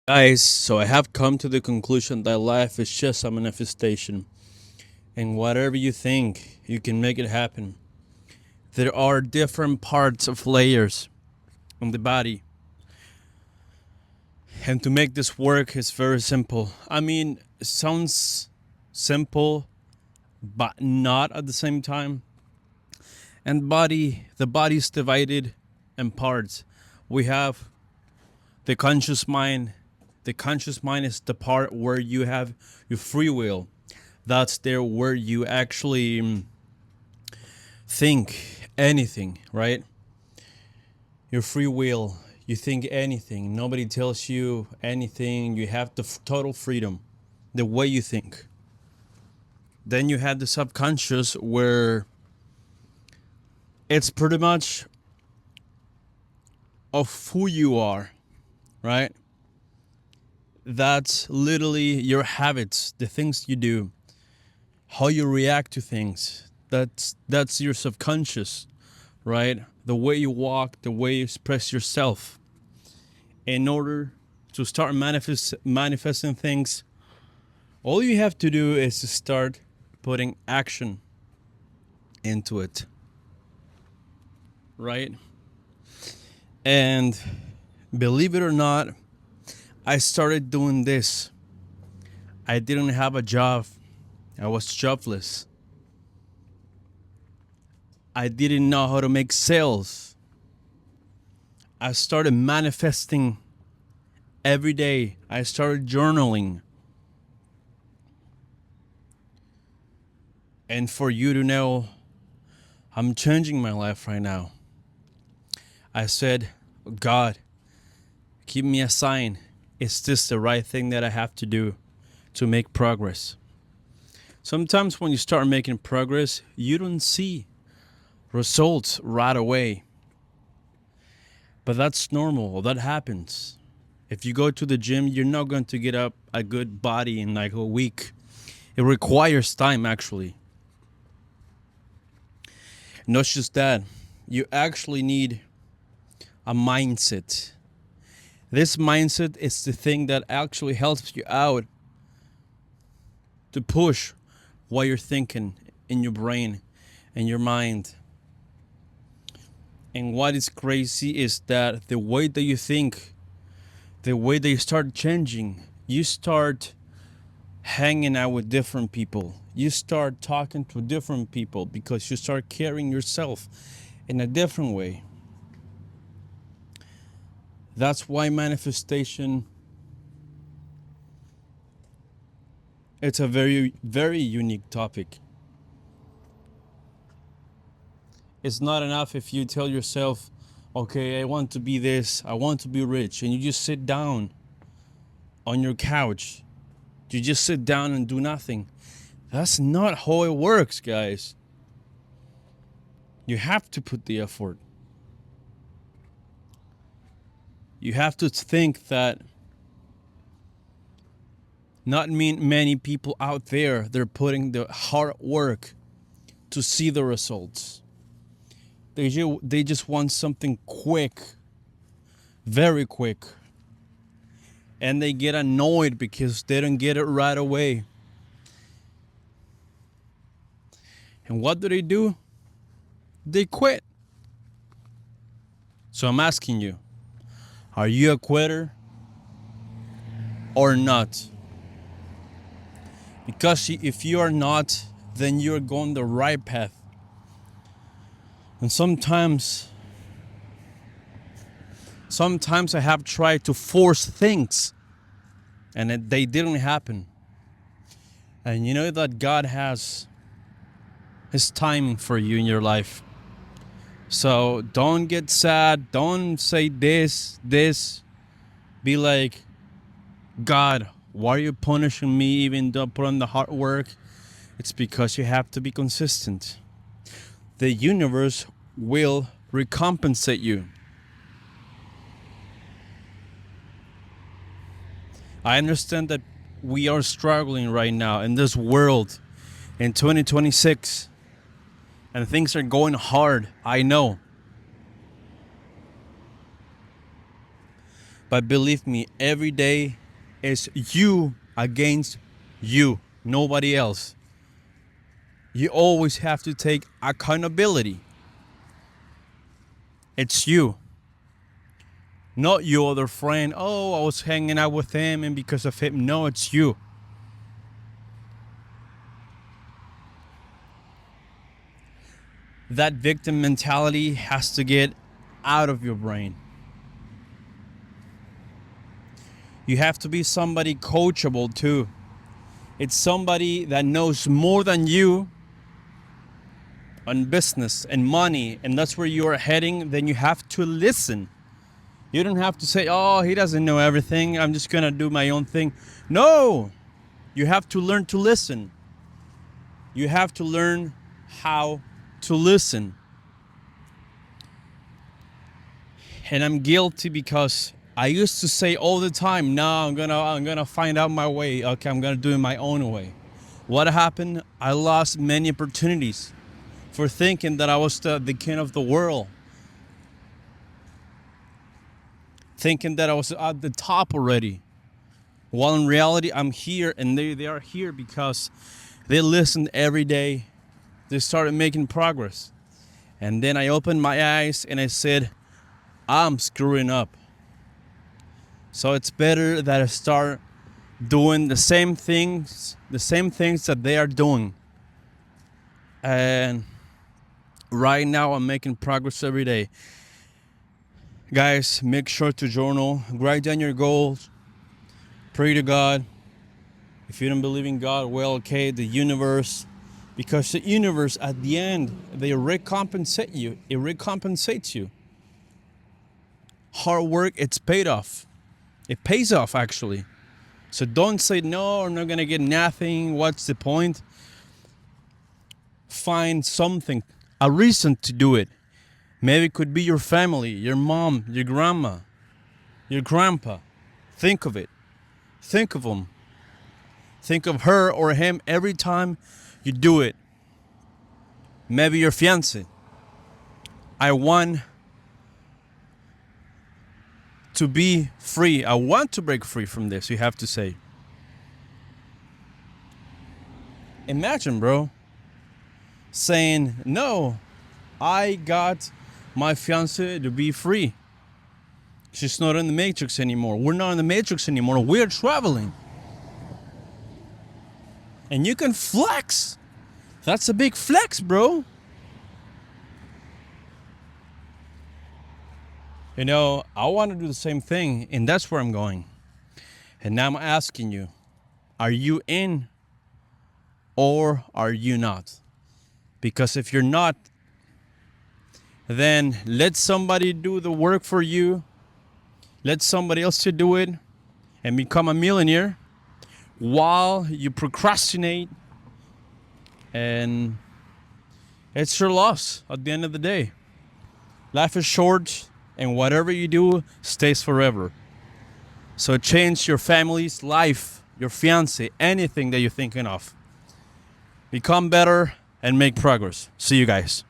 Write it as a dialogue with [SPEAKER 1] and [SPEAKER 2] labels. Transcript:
[SPEAKER 1] Guys, so I have come to the conclusion that life is just a manifestation, and whatever you think, you can make it happen. There are different parts of layers on the body, and to make this work is very simple. I mean, it sounds simple, but not at the same time. And the body is divided in parts. We have the conscious mind. The conscious mind is the part where you have your free will. That's there where you actually think anything, right? Your free will. You think anything. Nobody tells you anything. You have the total freedom, the way you think. Then you have the subconscious where it's pretty much of who you are, right? That's literally your habits, the things you do, how you react to things. That's your subconscious, right? The way you walk, the way you express yourself. In order to start manifesting things, all you have to do is to start putting action into it, right? And believe it or not, I started doing this. I didn't have a job. I was jobless. I didn't know how to make sales. I started manifesting every day. I started journaling. And for you to know, I'm changing my life right now. I said, God, give me a sign. Is this the right thing that I have to do to make progress? Sometimes when you start making progress, you don't see results right away. But that's normal. That happens. If you go to the gym, you're not going to get up a good body in like a week. It requires time, actually. Not just that, you actually need a mindset. This mindset is the thing that actually helps you out to push what you're thinking in your brain and your mind. And what is crazy is that the way that you think, the way that you start changing, you start hanging out with different people. You start talking to different people because you start carrying yourself in a different way. That's why manifestation, it's a very, very unique topic. It's not enough if you tell yourself, okay, I want to be this, I want to be rich, and you just sit down on your couch. You just sit down and do nothing. That's not how it works, guys. You have to put the effort. You have to think that not many people out there, they're putting the hard work to see the results. They just want something quick, very quick. And they get annoyed because they don't get it right away. And what do? They quit. So I'm asking you, are you a quitter or not? Because if you are not, then you're going the right path. And sometimes I have tried to force things and they didn't happen. And you know that God has His timing for you in your life. So don't get sad. Don't say this. Be like, God, why are you punishing me even though I put on the hard work? It's because you have to be consistent. The universe will recompensate you. I understand that we are struggling right now in this world in 2026 and things are going hard. I know. But believe me, every day is you against you, nobody else. You always have to take accountability. It's you, not your other friend. Oh, I was hanging out with him and because of him. No, it's you. That victim mentality has to get out of your brain. You have to be somebody coachable too. It's somebody that knows more than you on business and money, and that's where you are heading. Then you have to listen. You don't have to say, oh, he doesn't know everything, I'm just gonna do my own thing. No, you have to learn to listen. You have to learn how to listen. And I'm guilty because I used to say all the time, no, I'm gonna find out my way. Okay, I'm gonna do it my own way. What happened? I lost many opportunities for thinking that I was the king of the world. Thinking that I was at the top already. While in reality, I'm here, and they are here because they listened every day. They started making progress. And then I opened my eyes and I said, I'm screwing up. So it's better that I start doing the same things that they are doing. And right now I'm making progress every day. Guys, make sure to journal, write down your goals, pray to God. If you don't believe in God, well, okay, the universe, because the universe at the end, they recompensate you. It recompensates you. Hard work, it's paid off. It pays off actually. So don't say, no, I'm not gonna get nothing. What's the point? Find something, a reason to do it. Maybe it could be your family, your mom, your grandma, your grandpa. Think of it. Think of them. Think of her or him every time you do it. Maybe your fiance. I want to be free. I want to break free from this, you have to say. Imagine, bro, saying, no, I got my fiance to be free. She's not in the matrix anymore. We're not in the matrix anymore. We're traveling. And you can flex. That's a big flex, bro. You know, I want to do the same thing, and that's where I'm going. And now I'm asking you, are you in or are you not? Because if you're not, then let somebody do the work for you. Let somebody else to do it and become a millionaire while you procrastinate. And it's your loss at the end of the day. Life is short, and whatever you do stays forever. So change your family's life, your fiance, anything that you're thinking of. Become better and make progress. See you guys.